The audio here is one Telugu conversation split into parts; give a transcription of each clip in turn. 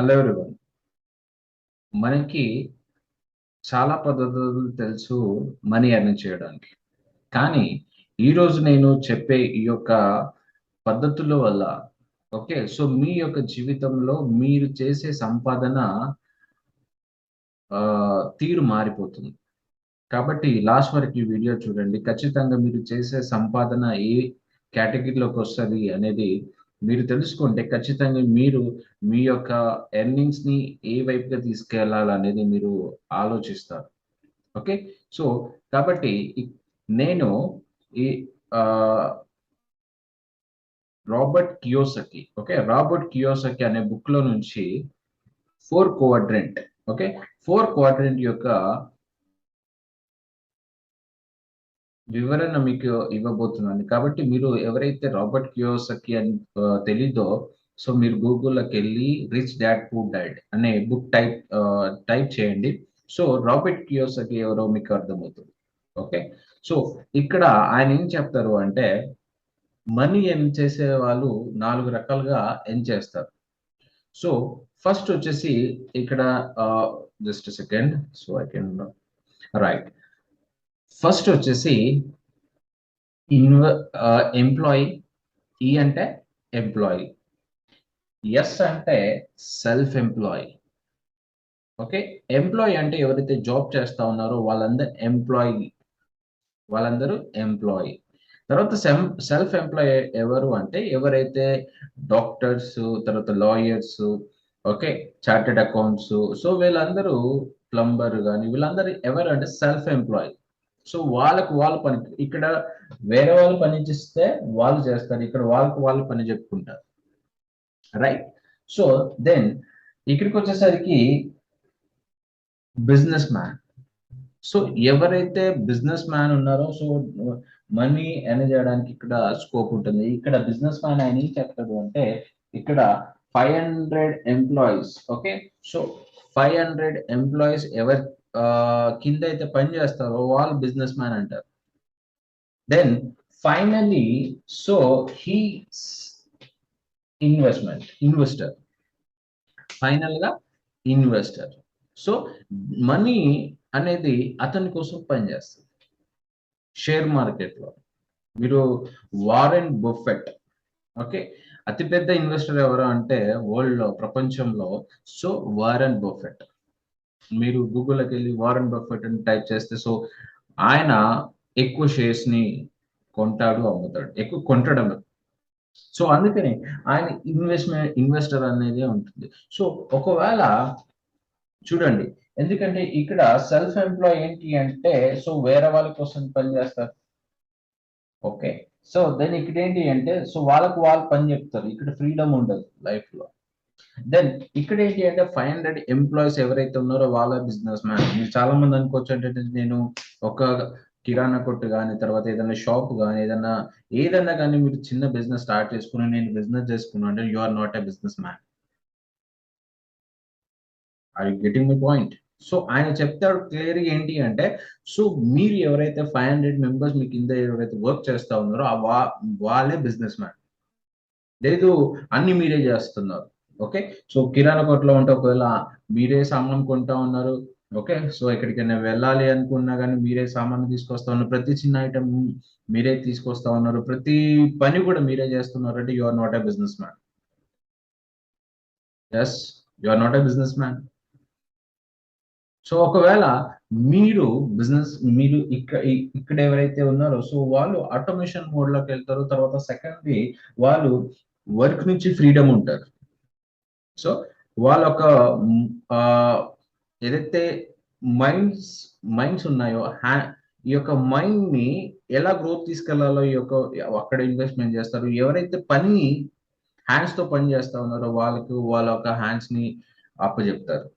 Hello everyone. మనకి చాలా పద్ధతులు తెలుసు మనీ ఎర్న్ చేయడానికి. కానీ ఈరోజు నేను చెప్పే ఈ యొక్క పద్ధతుల వల్ల ఓకే. సో మీ యొక్క జీవితంలో మీరు చేసే సంపాదన తీరు మారిపోతుంది. కాబట్టి లాస్ట్ వరకు ఈ వీడియో చూడండి. ఖచ్చితంగా మీరు చేసే సంపాదన ఏ కేటగిరీలోకొస్తది అనేది మీరు తెలుసుకుంటే ఖచ్చితంగా మీరు మీ యొక్క ఎర్నింగ్స్‌ని ఏ వైపుగా తీసుకెళ్లాలనేది మీరు ఆలోచిస్తారు. ఓకే. సో, కాబట్టి నేను ఈ ఆహ్, రాబర్ట్ కియోసకి అనే బుక్‌లో నుంచి 4 క్వాడ్రంట్ ఓకే. 4 క్వాడ్రంట్ యొక్క వివరణ మీకు ఇవ్వబోతున్నాను. కాబట్టి మీరు ఎవరైతే రాబర్ట్ కియోసకి అని తెలీదో సో మీరు గూగుల్‌లోకెళ్ళి 'రిచ్ డాడ్ పూర్ డాడ్' అనే బుక్ టైప్ చేయండి. సో రాబర్ట్ కియోసకి ఎవరో మీకు అర్థమవుతుంది. ఓకే. సో ఇక్కడ ఆయన ఏం చెప్తారు అంటే మనీ ఎర్న్ చేసే వాళ్ళు 4 రకాలుగా ఎర్న్ చేస్తారు. సో ఫస్ట్ వచ్చేసి ఇక్కడ just second so I can write. First వచ్చేసి ఎంప్లాయీ. ఈ అంటే ఎంప్లాయీ. ఎస్ అంటే సెల్ఫ్ ఎంప్లాయీ. ఓకే. ఎంప్లాయీ అంటే ఎవరైతే జాబ్ చేస్తా ఉన్నారో వాళ్ళందరూ ఎంప్లాయీ. తర్వాత సెల్ఫ్ ఎంప్లాయీ ఎవరు అంటే ఎవరైతే డాక్టర్స్, తర్వాత lawyers, okay, chartered accounts, so వీళ్ళందరూ ప్లంబర్ గాని వీళ్ళందరూ ఎవరు అంటే సెల్ఫ్ ఎంప్లాయీ. సో వాళ్ళకు వాళ్ళు పని ఇక్కడ వేరే వాళ్ళు పని చేస్తే వాళ్ళు చేస్తారు. ఇక్కడ వాళ్ళకు వాళ్ళు పని చెప్పుకుంటారు. రైట్. సో దెన్ ఇక్కడికి వచ్చేసరికి బిజినెస్ మ్యాన్. సో ఎవరైతే బిజినెస్ మ్యాన్ ఉన్నారో సో మనీ ఎర్న్ చేయడానికి ఇక్కడ స్కోప్ ఉంటుంది. ఇక్కడ బిజినెస్ మ్యాన్ ఆయన ఏం చెప్తాడు అంటే ఇక్కడ 500 ఎంప్లాయీస్ ఓకే. సో 500 ఎంప్లాయీస్ ఎవరు కింద అయితే పని చేస్తారో వాళ్ళు బిజినెస్ మ్యాన్ అంటారు. Then finally so he investor. Final గా ఇన్వెస్టర్. సో మనీ అనేది అతని కోసం పనిచేస్తుంది. షేర్ మార్కెట్లో మీరు వారెన్ బఫెట్ ఓకే. అతిపెద్ద ఇన్వెస్టర్ ఎవరు అంటే వరల్డ్‌లో ప్రపంచంలో సో వారెన్ బఫెట్. మీరు గూగుల్‌లోకి వెళ్ళి వారెన్ బఫెట్ అని టైప్ చేస్తే సో ఆయన ఎక్కువ షేర్స్‌ని కొంటాడు, అమ్ముతాడు. ఎక్కువ కొంటడం. సో అందుకని ఆయన ఇన్వెస్టర్ అనేది ఉంటుంది. సో ఒకవేళ చూడండి ఎందుకంటే ఇక్కడ సెల్ఫ్ ఎంప్లాయ్ ఏంటి అంటే సో వేరే వాళ్ళ కోసం పని చేస్తారు. ఓకే. సో దెన్ ఇక్కడ ఏంటి అంటే సో వాళ్ళకు వాళ్ళు పని చెప్తారు. ఇక్కడ ఫ్రీడమ్ ఉండదు లైఫ్ లో. దెన్ ఇక్కడ ఏంటి అంటే 500 ఎంప్లాయీస్ ఎవరైతే ఉన్నారో వాళ్ళ బిజినెస్ మ్యాన్. మీరు చాలా మంది అనుకోవచ్చు అంటే నేను ఒక కిరాణా కొట్టు కానీ తర్వాత ఏదైనా షాప్ కానీ ఏదైనా కానీ మీరు చిన్న బిజినెస్ స్టార్ట్ చేసుకుని నేను బిజినెస్ చేసుకున్నాను అంటే you are not a business man. Are you getting my point? So ఆయన చెప్తాడు క్లియర్‌గా ఏంటి అంటే సో మీరు ఎవరైతే 500 మెంబర్స్ మీ కింద ఎవరైతే వర్క్ చేస్తా ఉన్నారో వాళ్ళే బిజినెస్ మ్యాన్. లేదు అన్ని మీరే చేస్తున్నారు. ఓకే. సో కిరాణా కొట్టులో ఉంటే ఒకవేళ మీరే సామాను కొంటా ఉన్నారు. ఓకే. సో ఎక్కడికైనా వెళ్ళాలి అనుకున్నా గాని మీరే సామాను తీసుకొస్తా ఉన్నారు. ప్రతి చిన్న ఐటెమ్ మీరే తీసుకొస్తా ఉన్నారు. ప్రతి పని కూడా మీరే చేస్తున్నారంటే you are not a business man. Yes. You are not a business man. So ఒకవేళ మీరు ఇక్కడ ఎవరైతే ఉన్నారో సో వాళ్ళు ఆటోమేషన్ మోడ్ లోకి వెళ్తారు. తర్వాత సెకండ్‌ది వాళ్ళు వర్క్ నుంచి ఫ్రీడమ్ ఉంటారు. సో వాళ్ళొక ఏదైతే మైండ్స్ ఉన్నాయో ఈ యొక్క మైండ్ ని ఎలా గ్రోత్ తీసుకెళ్లాలో అక్కడ ఇన్వెస్ట్‌మెంట్ చేస్తారు. ఎవరైతే హ్యాండ్స్ తో పని చేస్తా ఉన్నారో వాళ్ళ యొక్క హ్యాండ్స్ ని అప్పజెప్తారు.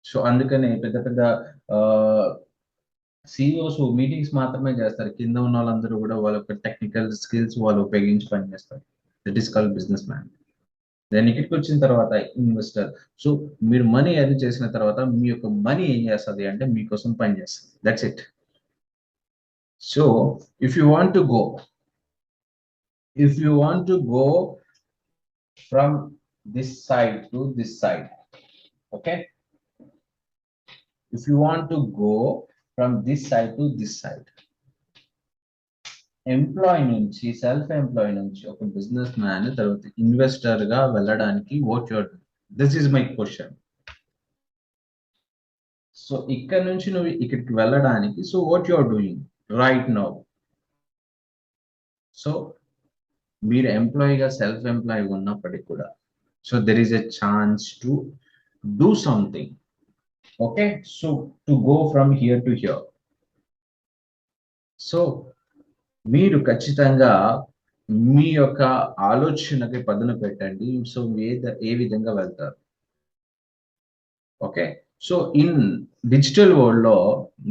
సో అందుకనే పెద్ద పెద్ద సీఈఓస్ మీటింగ్స్ మాత్రమే చేస్తారు. కింద ఉన్న వాళ్ళందరూ కూడా వాళ్ళ యొక్క టెక్నికల్ స్కిల్స్ వాళ్ళు ఉపయోగించి పనిచేస్తారు. That is called business man. Then ఇక్కడికి వచ్చిన తర్వాత ఇన్వెస్టర్. సో మీరు మనీ ఎర్న్ చేసిన తర్వాత మీ యొక్క మనీ ఏం చేస్తది అంటే మీకోసం పని చేస్తుంది. That's it. So if you want to go from this side to this side Okay, if you want to go from this side to this side, employ నుంచి సెల్ఫ్ ఎంప్లాయ్ నుంచి ఒక బిజినెస్ మ్యాన్ తర్వాత ఇన్వెస్టర్ గా వెళ్ళడానికి what your this is my question. So ఇక్కడ నుంచి నువ్వు ఇక్కడికి వెళ్ళడానికి so what you are doing right now. So మీరు ఎంప్లాయీగా సెల్ఫ్ ఎంప్లాయీ ఉన్నప్పటికీ కూడా so there is a chance to do something. Okay, so to go from here to here. So మీరు ఖచ్చితంగా మీ యొక్క ఆలోచనకి పదును పెట్టండి. సో ఏ విధంగా వెళ్తారు. Okay, so in digital world లో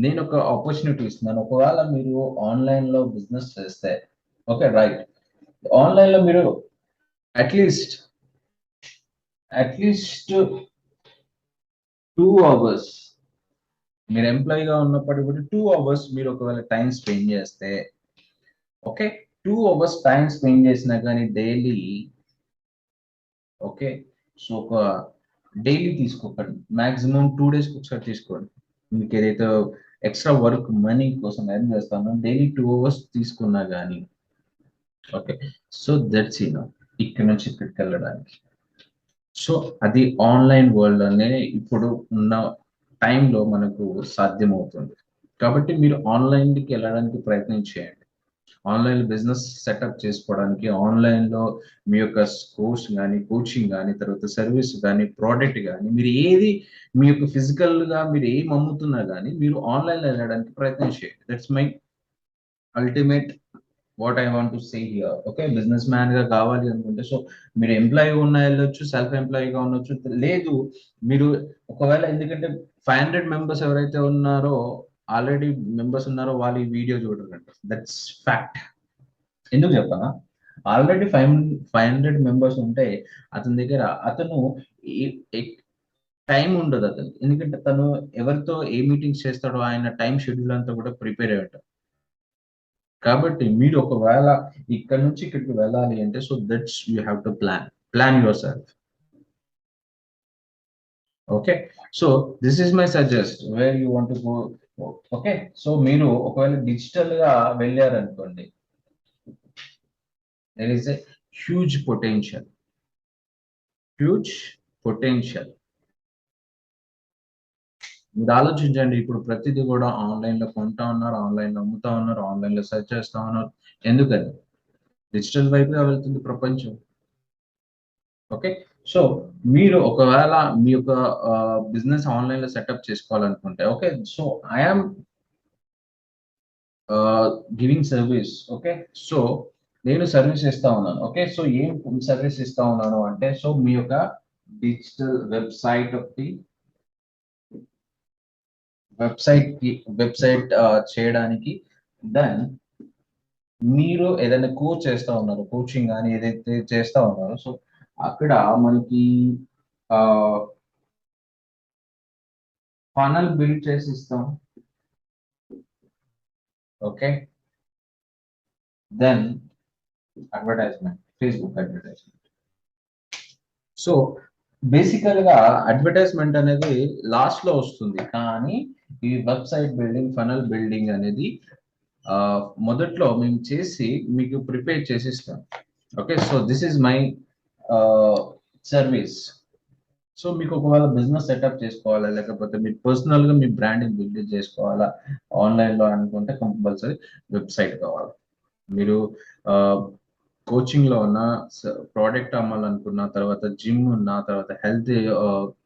నేను ఒక ఆపర్చునిటీ ఇస్తున్నాను. ఒకవేళ మీరు ఆన్లైన్ లో బిజినెస్ చేస్తే ఓకే రైట్, ఆన్లైన్ లో మీరు అట్లీస్ట్ 2 అవర్స్ మీరు ఎంప్లాయీగా ఉన్నప్పటికీ కూడా 2 అవర్స్ మీరు ఒకవేళ టైం స్పెండ్ చేస్తే ఓకే, 2 అవర్స్ టైం స్పెండ్ చేసినా కానీ డైలీ ఓకే, సో ఒక డైలీ తీసుకోకండి, మాక్సిమం 2 డేస్కి ఒకసారి తీసుకోండి. మీకు ఏదైతే ఎక్స్ట్రా వర్క్ మనీ కోసం ఎర్న్ చేస్తానో డైలీ 2 అవర్స్ తీసుకున్నా కానీ ఓకే, సో దట్స్ ఇక్కడ నుంచి ఇక్కడికి వెళ్ళడానికి. సో అది ఆన్లైన్ వరల్డ్ అనే ఇప్పుడు ఉన్న టైంలో మనకు సాధ్యమవుతుంది. కాబట్టి మీరు ఆన్లైన్కి వెళ్ళడానికి ప్రయత్నం చేయండి. ఆన్లైన్ బిజినెస్ సెటప్ చేసుకోవడానికి ఆన్లైన్లో మీ యొక్క కోర్స్ కానీ కోచింగ్ కానీ తర్వాత సర్వీస్ కానీ ప్రోడక్ట్ కానీ మీరు ఏది మీ యొక్క ఫిజికల్గా మీరు ఏం అమ్ముతున్నా కానీ మీరు ఆన్లైన్లో వెళ్ళడానికి ప్రయత్నం చేయండి. That's my ultimate what I want to say here. Okay, business man గా కావాలి అనుకుంటే సో మీరు ఎంప్లాయీ ఉన్న వెళ్ళొచ్చు, సెల్ఫ్ ఎంప్లాయీగా ఉండొచ్చు. లేదు మీరు ఒకవేళ ఎందుకంటే 500 మెంబర్స్ ఎవరైతే ఉన్నారో ఆల్రెడీ మెంబర్స్ ఉన్నారో వాళ్ళు ఈ వీడియో చూడరండి. That's fact. ఎందుకు చెప్పనా, ఆల్రెడీ 500 మెంబర్స్ ఉంటే అతని దగ్గర అతను టైం ఉండదు అతనికి. ఎందుకంటే తను ఎవరితో ఏ మీటింగ్స్ చేస్తాడో ఆయన టైం షెడ్యూల్ అంతా కూడా ప్రిపేర్ అయ్యి ఉంటాడు. కాబట్టి మీరు ఒకవేళ ఇక్కడ నుంచి ఇక్కడికి వెళ్ళాలి అంటే so that's you have to plan your self. Okay, so this is my suggest where you want to go. Okay, so మీరు ఒకవేళ డిజిటల్ గా వెళ్ళారనుకోండి there is a huge potential. మీరు ఆలోచించండి, ఇప్పుడు ప్రతిదీ కూడా ఆన్లైన్ లో కొంటా ఉన్నారు, ఆన్లైన్ లో అమ్ముతా ఉన్నారు, ఆన్లైన్ లో సెర్చ్ చేస్తా ఉన్నారు. ఎందుకని డిజిటల్ వైపుగా వెళ్తుంది ప్రపంచం. ఓకే, సో మీరు ఒకవేళ మీ యొక్క బిజినెస్ ఆన్లైన్ లో సెటప్ చేసుకోవాలనుకుంటే okay, so I'm giving service. Okay, so నేను సర్వీస్ ఇస్తా ఉన్నాను. ఓకే, సో ఏం సర్వీస్ ఇస్తా ఉన్నాను అంటే సో మీ యొక్క డిజిటల్ వెబ్సైట్ చేయడానికి దెన్ మీరు ఏదైనా కోచ్ చేస్తా ఉన్నారు, కోచింగ్ కానీ ఏదైతే చేస్తా ఉన్నారో సో అక్కడ మనకి ఫనల్ బిల్డ్ చేసి ఇస్తాం. Okay, then advertisement, Facebook advertisement. So బేసికల్ గా అడ్వర్టైజ్మెంట్ అనేది లాస్ట్ లో వస్తుంది, కానీ ఈ వెబ్సైట్ బిల్డింగ్ ఫనల్ బిల్డింగ్ అనేది మొదట్లో మేము చేసి మీకు ప్రిపేర్ చేసి ఇస్తాం. Okay, so this is my service. So మీకు ఒకవేళ బిజినెస్ సెటప్ చేసుకోవాలా లేకపోతే మీరు పర్సనల్ గా మీ బ్రాండింగ్ బిల్డ్ చేసుకోవాలా ఆన్లైన్ లో అనుకుంటే కంపల్సరీ వెబ్సైట్ కావాలి. మీరు కోచింగ్ లో ఉన్న ప్రోడక్ట్ అమ్మాలనుకున్న తర్వాత జిమ్ ఉన్న తర్వాత హెల్త్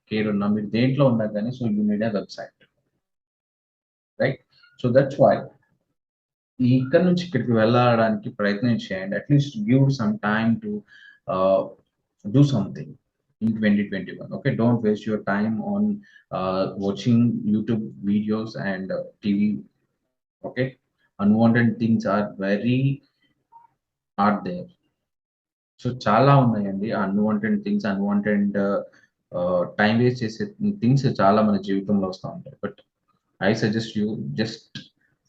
కేర్ ఉన్న మీరు దేంట్లో ఉన్నా కానీ so you need a website right. So that's why ఇక్కడ నుంచి ఇక్కడికి వెళ్ళడానికి ప్రయత్నం చేయండి. At least give some time to do something in 2021. Okay, don't waste your time on watching YouTube videos and TV. Okay, unwanted things are there. So చాలా ఉన్నాయండి unwanted things, unwanted time waste చేసే థింగ్స్ చాలా మన జీవితంలో వస్తూ ఉంటాయి. But I suggest you just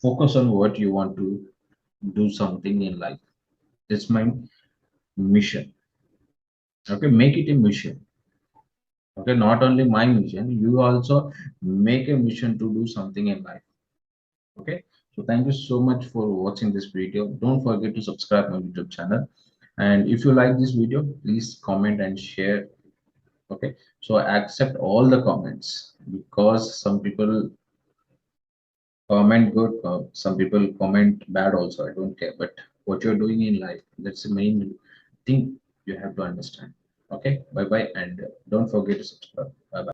focus on what you want to do something in life. That's my mission. Okay, make it a mission. Okay, not only my mission, you also make a mission to do something in life. Okay, so thank you so much for watching this video. Don't forget to subscribe my YouTube channel. And if you like this video, please comment and share. Okay, so I accept all the comments because some people comment good, some people comment bad also. I don't care. But what you're doing in life, that's the main thing you have to understand. Okay, bye bye, and don't forget to subscribe. Bye bye.